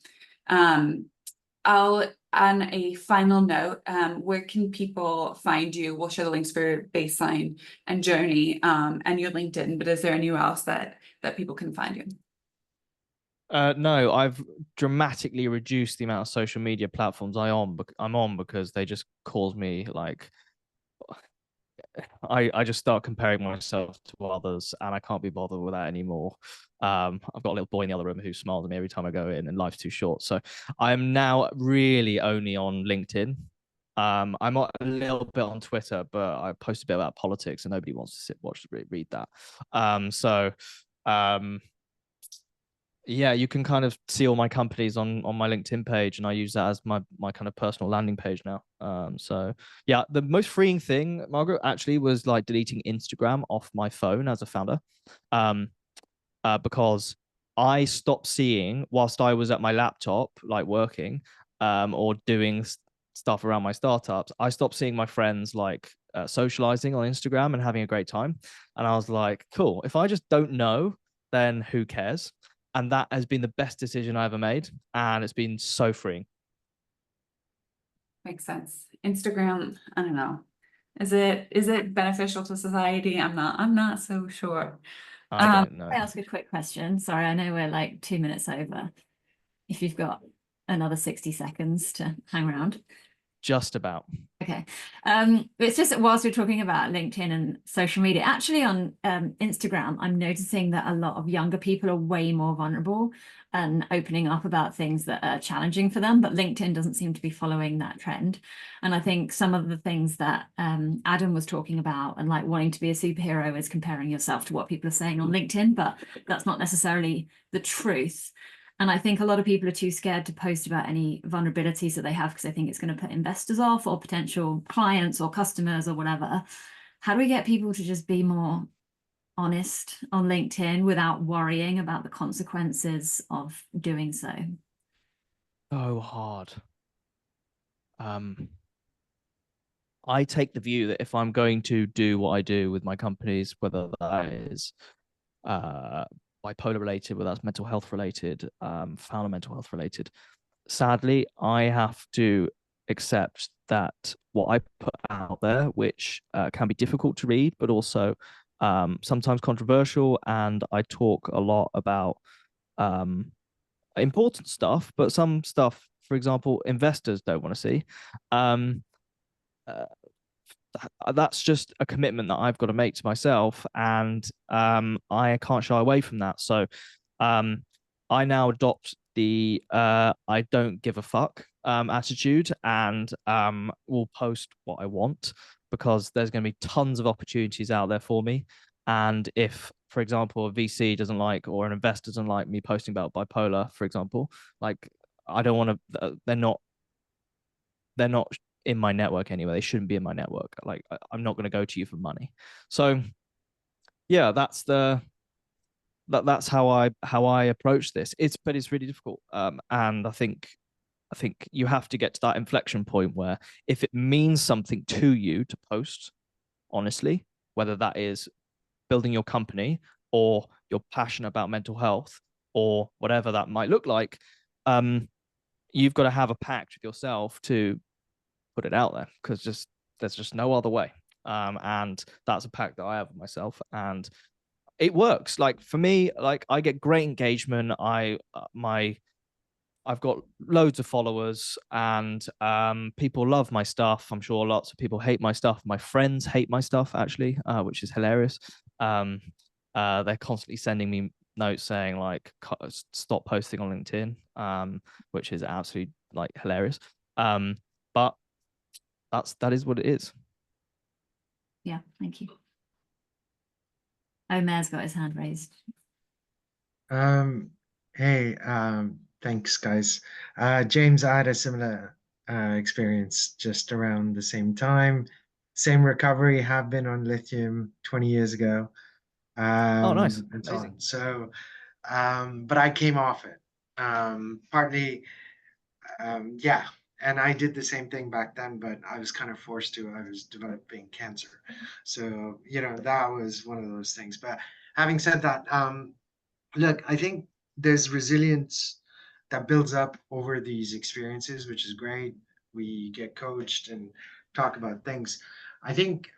I'll on a final note, where can people find you? We'll share the links for Baseline and Journey, and your LinkedIn, but is there anywhere else that people can find you? No, I've dramatically reduced the amount of social media platforms I'm on, because they just cause me like I just start comparing myself to others, and I can't be bothered with that anymore. I've got a little boy in the other room who smiles at me every time I go in, and life's too short. So I'm now really only on LinkedIn. I'm a little bit on Twitter, but I post a bit about politics, and nobody wants to read that. So yeah, you can kind of see all my companies on my LinkedIn page, and I use that as my kind of personal landing page now. So yeah, the most freeing thing, Margaret, actually was like deleting Instagram off my phone as a founder, because I stopped seeing, whilst I was at my laptop, like working, or doing stuff around my startups, I stopped seeing my friends like socializing on Instagram and having a great time, and I was like, cool, if I just don't know, then who cares? And that has been the best decision I ever made, and it's been so freeing. Makes sense. Instagram, I don't know. Is it beneficial to society? I'm not so sure. I don't know. Can I ask a quick question? Sorry, I know we're like 2 minutes over. If you've got another 60 seconds to hang around. Just about. Okay. It's just that whilst we're talking about LinkedIn and social media, actually on Instagram, I'm noticing that a lot of younger people are way more vulnerable and opening up about things that are challenging for them, but LinkedIn doesn't seem to be following that trend. And I think some of the things that Adam was talking about, and like wanting to be a superhero, is comparing yourself to what people are saying on LinkedIn, but that's not necessarily the truth. And I think a lot of people are too scared to post about any vulnerabilities that they have because they think it's going to put investors off, or potential clients or customers or whatever. How do we get people to just be more honest on LinkedIn without worrying about the consequences of doing so? So hard. I take the view that if I'm going to do what I do with my companies, whether that is bipolar related, whether that's mental health related, founder mental health related, sadly, I have to accept that what I put out there, which can be difficult to read, but also sometimes controversial, and I talk a lot about important stuff, but some stuff, for example, investors don't want to see. That's just a commitment that I've got to make to myself, and I can't shy away from that. So I now adopt the I don't give a fuck attitude, and will post what I want, because there's going to be tons of opportunities out there for me. And if, for example, a VC doesn't like, or an investor doesn't like me posting about bipolar, for example, like I don't want to, they're not in my network anyway. They shouldn't be in my network. Like I'm not going to go to you for money. So yeah, that's how I approach this. But it's really difficult. And I think you have to get to that inflection point where, if it means something to you to post honestly, whether that is building your company, or you're passionate about mental health, or whatever that might look like, you've got to have a pact with yourself to put it out there, because there's just no other way. And that's a pact that I have with myself, and it works. Like for me, like I get great engagement. I've got loads of followers, and people love my stuff. I'm sure lots of people hate my stuff. My friends hate my stuff, actually, which is hilarious. They're constantly sending me notes saying like, stop posting on LinkedIn, which is absolutely like hilarious. But that is what it is. Yeah, thank you. Omer's got his hand raised. Hey, thanks, guys. James, I had a similar experience just around the same time. Same recovery, have been on lithium 20 years ago, Oh, nice. and so Amazing. on. So, but I came off it. Partly, yeah, and I did the same thing back then, but I was kind of forced to. I was developing cancer. So, that was one of those things. But having said that, look, I think there's resilience that builds up over these experiences, which is great. We get coached and talk about things. I think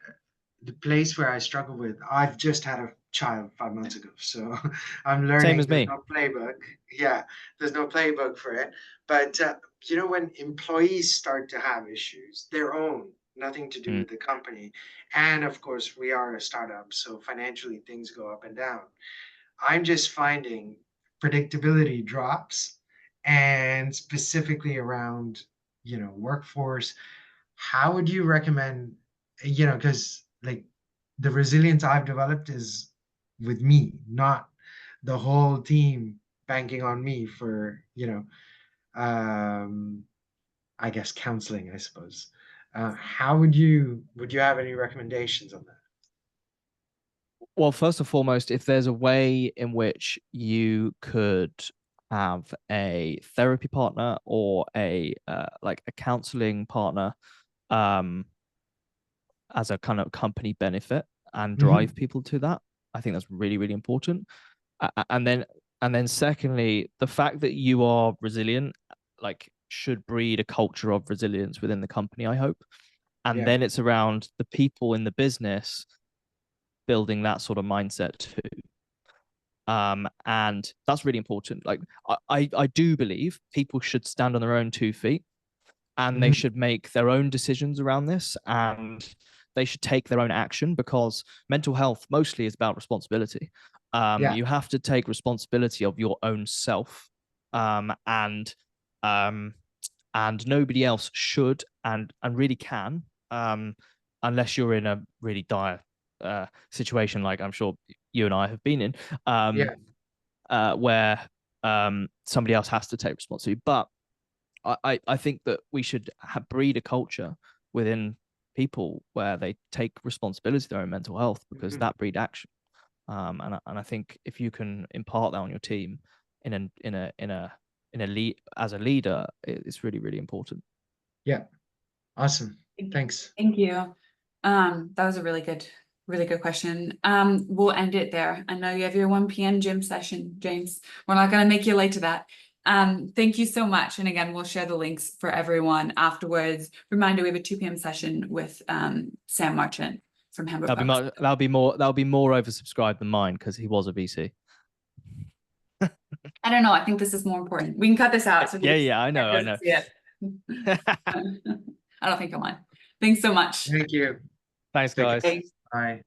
the place where I struggle with, I've just had a child 5 months ago. So I'm Same learning. as There's me. no playbook. Yeah, there's no playbook for it. But, when employees start to have issues, their own, nothing to do Mm. with the company. And of course, we are a startup. So financially, things go up and down. I'm just finding predictability drops, and specifically around, workforce. How would you recommend, because like the resilience I've developed is with me, not the whole team banking on me for, I guess counseling, I suppose. How would you have any recommendations on that? Well, first and foremost, if there's a way in which you could have a therapy partner or a like a counseling partner, um, as a kind of company benefit and drive people to that, I think that's really, really important. And then secondly, the fact that you are resilient, like, should breed a culture of resilience within the company, I hope. And Yeah. then it's around the people in the business building that sort of mindset too. And that's really important. Like, I do believe people should stand on their own 2 feet, and they should make their own decisions around this, and they should take their own action, because mental health mostly is about responsibility. Yeah. You have to take responsibility of your own self, and nobody else should and really can, unless you're in a really dire situation, like I'm sure you and I have been in, Yeah. where somebody else has to take responsibility. But I think that we should breed a culture within people where they take responsibility for their own mental health, because that breed action. And I think if you can impart that on your team in a lead as a leader, it's really, really important. Yeah. Awesome. Thanks. Thank you. That was a really good question. We'll end it there. I know you have your 1 p.m. gym session, James. We're not going to make you late to that. Thank you so much. And again, we'll share the links for everyone afterwards. Reminder, we have a 2 p.m. session with Sam Marchant from Hamburg. That'll be more oversubscribed than mine, because he was a VC. I don't know. I think this is more important. We can cut this out. So Yeah, I know. I don't think you'll mind. Thanks so much. Thank you. Thanks, guys. Thanks. Bye.